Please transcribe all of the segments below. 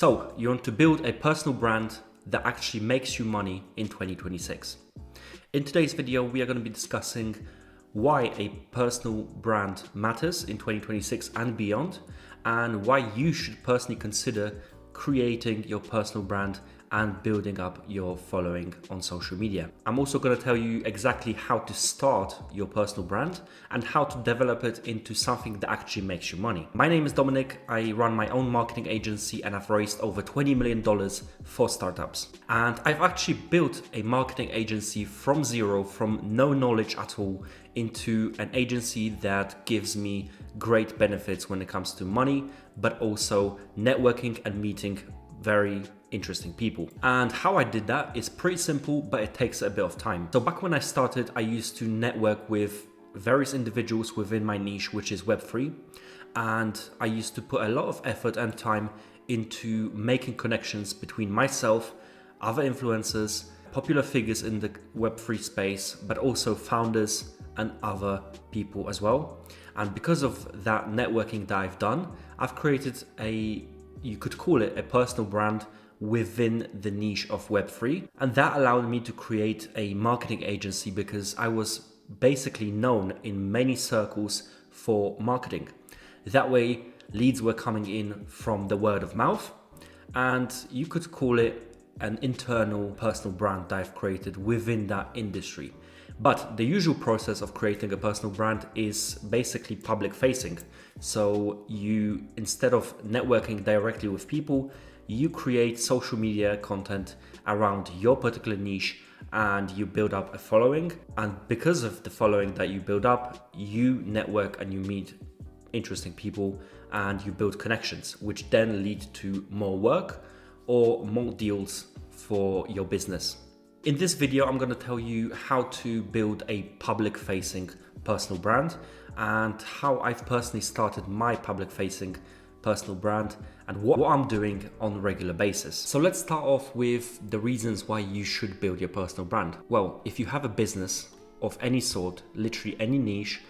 So, you want to build a personal brand that actually makes you money in 2026. In today's video, we are going to be discussing why a personal brand matters in 2026 and beyond, and why you should personally consider creating your personal brand and building up your following on social media. I'm also going to tell you exactly how to start your personal brand and how to develop it into something that actually makes you money. My name is Dominic. I run my own marketing agency and I've raised over $20 million for startups. And I've actually built a marketing agency from zero, from no knowledge at all, into an agency that gives me great benefits when it comes to money, but also networking and meeting very interesting people. And how I did that is pretty simple, but it takes a bit of time. So back when I started, I used to network with various individuals within my niche, which is Web3. And I used to put a lot of effort and time into making connections between myself, other influencers, popular figures in the Web3 space, but also founders and other people as well. And because of that networking that I've done, I've created you could call it a personal brand within the niche of Web3. And that allowed me to create a marketing agency because I was basically known in many circles for marketing. That way, leads were coming in from the word of mouth, and you could call it an internal personal brand that I've created within that industry. But the usual process of creating a personal brand is basically public facing. So you, instead of networking directly with people, you create social media content around your particular niche and you build up a following. And because of the following that you build up, you network and you meet interesting people and you build connections, which then lead to more work or more deals for your business. In this video, I'm going to tell you how to build a public-facing personal brand and how I've personally started my public-facing personal brand and what I'm doing on a regular basis. So let's start off with the reasons why you should build your personal brand. Well, if you have a business of any sort, literally any niche,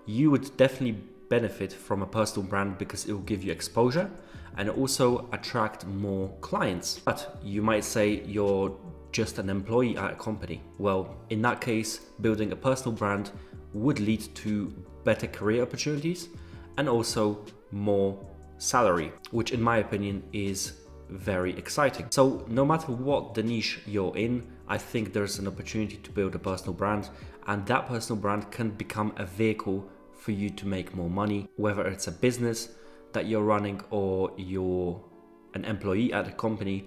you would definitely benefit from a personal brand because it will give you exposure and also attract more clients. But you might say you're just an employee at a company. Well, in that case, building a personal brand would lead to better career opportunities and also more salary, which in my opinion is very exciting. So no matter what the niche you're in, I think there's an opportunity to build a personal brand, and that personal brand can become a vehicle for you to make more money, whether it's a business that you're running or you're an employee at a company.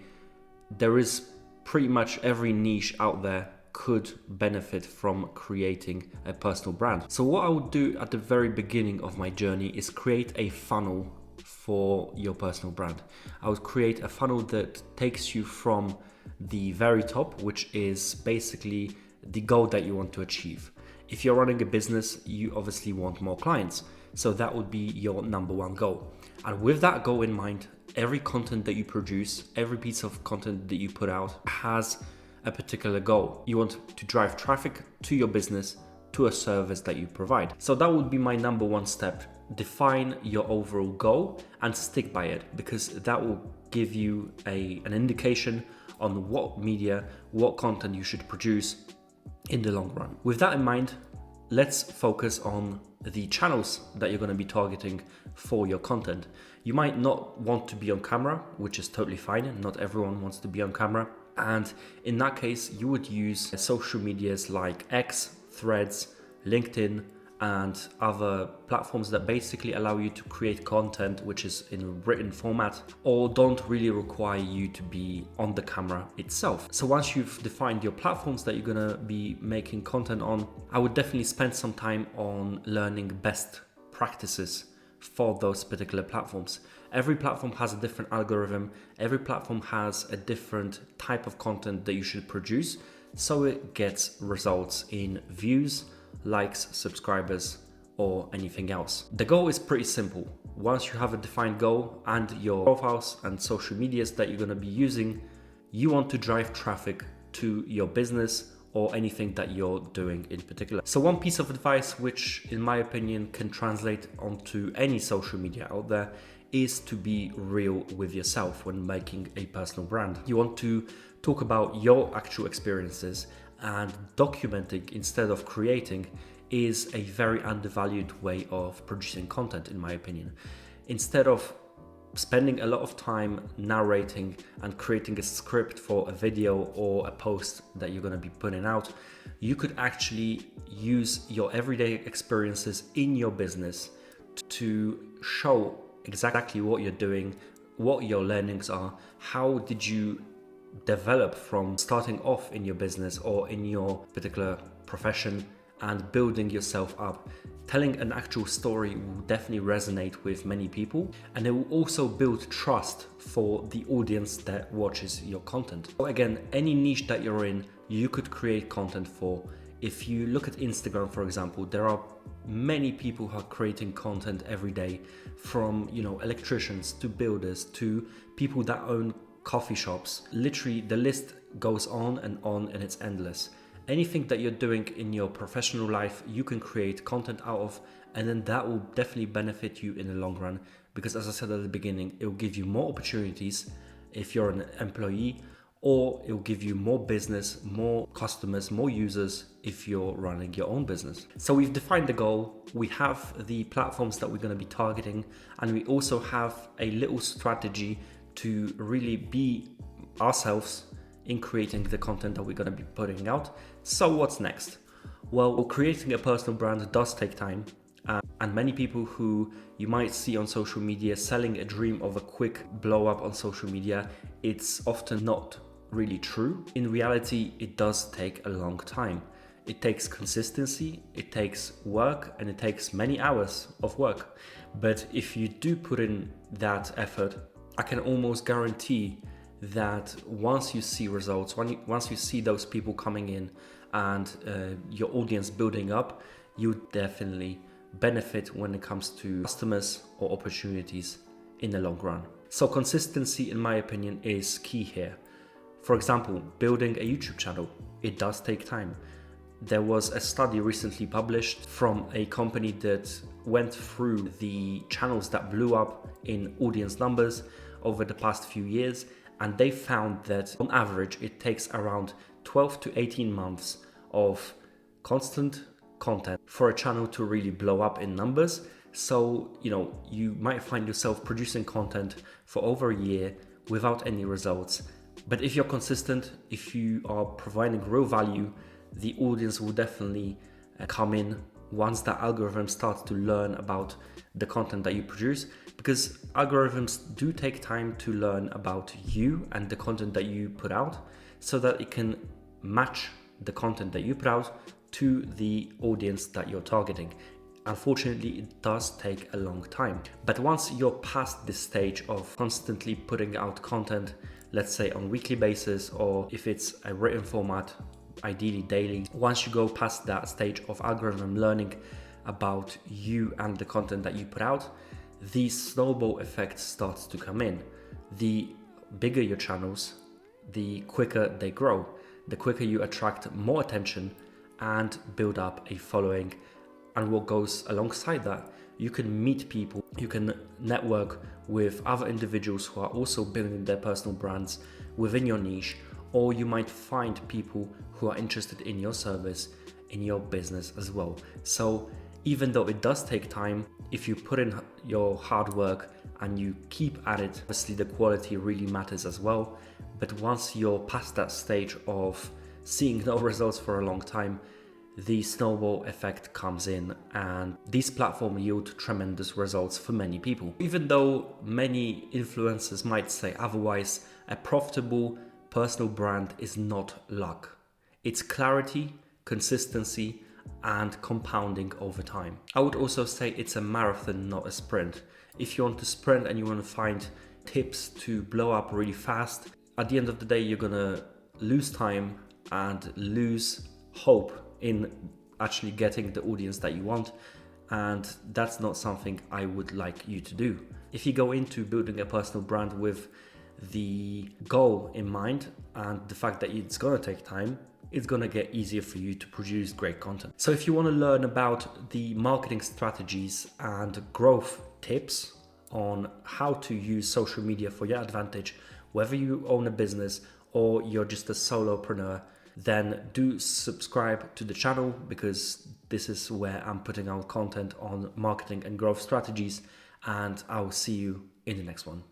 There is pretty much every niche out there could benefit from creating a personal brand. So what I would do at the very beginning of my journey is create a funnel for your personal brand. I would create a funnel that takes you from the very top, which is basically the goal that you want to achieve. If you're running a business, you obviously want more clients. So that would be your number one goal. And with that goal in mind, every content that you produce, every piece of content that you put out has a particular goal. You want to drive traffic to your business, to a service that you provide. So that would be my number one step. Define your overall goal and stick by it, because that will give you an indication on what media, what content you should produce in the long run. With that in mind, let's focus on the channels that you're going to be targeting for your content. You might not want to be on camera, which is totally fine. Not everyone wants to be on camera. And in that case, you would use social medias like X, Threads, LinkedIn, and other platforms that basically allow you to create content which is in a written format or don't really require you to be on the camera itself. So once you've defined your platforms that you're gonna be making content on, I would definitely spend some time on learning best practices for those particular platforms. Every platform has a different algorithm, every platform has a different type of content that you should produce so it gets results in views, likes, subscribers, or anything else. The goal is pretty simple. Once you have a defined goal and your profiles and social medias that you're going to be using, you want to drive traffic to your business or anything that you're doing in particular. So one piece of advice, which in my opinion can translate onto any social media out there, is to be real with yourself when making a personal brand. You want to talk about your actual experiences, and documenting instead of creating is a very undervalued way of producing content, in my opinion. Instead of spending a lot of time narrating and creating a script for a video or a post that you're going to be putting out, you could actually use your everyday experiences in your business to show exactly what you're doing, what your learnings are, how did you develop from starting off in your business or in your particular profession and building yourself up. Telling an actual story will definitely resonate with many people, and it will also build trust for the audience that watches your content. So again, any niche that you're in, you could create content for. If you look at Instagram, for example, there are many people who are creating content every day, from electricians to builders to people that own coffee shops. Literally, the list goes on, and it's endless. Anything that you're doing in your professional life, you can create content out of, and then that will definitely benefit you in the long run, because as I said at the beginning, it will give you more opportunities if you're an employee, or it will give you more business, more customers, more users if you're running your own business. So we've defined the goal, we have the platforms that we're going to be targeting, and we also have a little strategy to really be ourselves in creating the content that we're going to be putting out. So what's next? Well, creating a personal brand does take time, and many people who you might see on social media selling a dream of a quick blow up on social media, it's often not really true. In reality, it does take a long time. It takes consistency, it takes work, and it takes many hours of work. But if you do put in that effort, I can almost guarantee that once you see results, once you see those people coming in and your audience building up, you definitely benefit when it comes to customers or opportunities in the long run. So consistency, in my opinion, is key here. For example, building a YouTube channel, it does take time. There was a study recently published from a company that went through the channels that blew up in audience numbers over the past few years, and they found that on average it takes around 12 to 18 months of constant content for a channel to really blow up in numbers. So, you might find yourself producing content for over a year without any results. But if you're consistent, if you are providing real value, the audience will definitely come in once that algorithm starts to learn about the content that you produce, because algorithms do take time to learn about you and the content that you put out, so that it can match the content that you put out to the audience that you're targeting. Unfortunately, it does take a long time. But once you're past this stage of constantly putting out content, let's say on a weekly basis, or if it's a written format, ideally daily, once you go past that stage of algorithm learning about you and the content that you put out, the snowball effect starts to come in. The bigger your channels, the quicker they grow, the quicker you attract more attention and build up a following. And what goes alongside that, you can meet people, you can network with other individuals who are also building their personal brands within your niche, or you might find people who are interested in your service, in your business as well. So even though it does take time, if you put in your hard work and you keep at it, obviously the quality really matters as well. But once you're past that stage of seeing no results for a long time, the snowball effect comes in, and these platforms yield tremendous results for many people. Even though many influencers might say otherwise, a profitable personal brand is not luck. It's clarity, consistency, and compounding over time. I would also say it's a marathon, not a sprint. If you want to sprint and you want to find tips to blow up really fast, at the end of the day, you're gonna lose time and lose hope in actually getting the audience that you want. And that's not something I would like you to do. If you go into building a personal brand with the goal in mind and the fact that it's gonna take time, it's gonna get easier for you to produce great content. So if you wanna learn about the marketing strategies and growth tips on how to use social media for your advantage, whether you own a business or you're just a solopreneur, then do subscribe to the channel, because this is where I'm putting out content on marketing and growth strategies, and I'll see you in the next one.